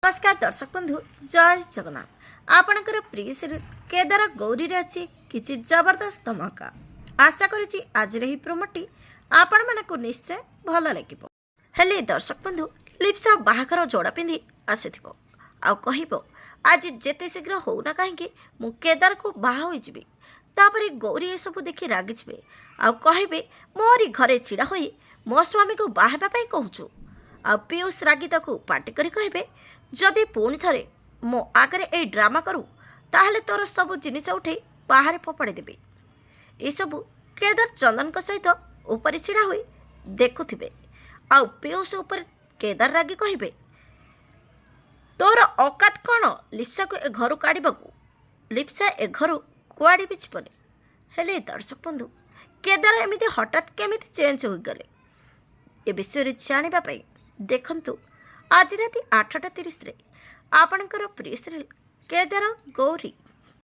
नमस्कार दर्शक बंधु जय जगन्नाथ आपणकर प्रिय सीरियल केदार गौरी रे अच्छी किछि जबरदस्त धमाका आशा करुछि आज ही प्रोमोटी आपण मानक निश्चय भल लगिबो। हेले दर्शक बंधु लिप्सा बाहागर जोड़ा पिंधि आसीथिबो आ कहिबो आज जेते शीघ्र होना कहीं मु केदार को बाहा होई जिबी। तापरे गौरी ए सब देखि रागी जिबे आ कहिबे मोरी घरे छिड़ा होई मो स्वामी को बाहाबा पई कहूछु। आ पीयूष रागी ताकू पार्टी करी कहिबे जदि पुणी थरे मो आगे ए ड्रामा करू ताहले तोर सब जिनिस उठे बाहर फोपाड़ी देबी। ये सब केदार चंदन सहित ऊपर छिड़ा हुई देखुथिबे आ पीयूष ऊपर केदार रागी कहिबे तोर औकात कौन लिप्सा को ए घर काढ़ाकू। लिप्सा ए घर कुआड़े भी जीवनी। हेले दर्शक बंधु केदार एमती हठात केमिति चेंज हो गले ए विषय जानिबा पई देखंतु आज राति 8:30 आपणकर प्रिय सीरियल केदार गौरी।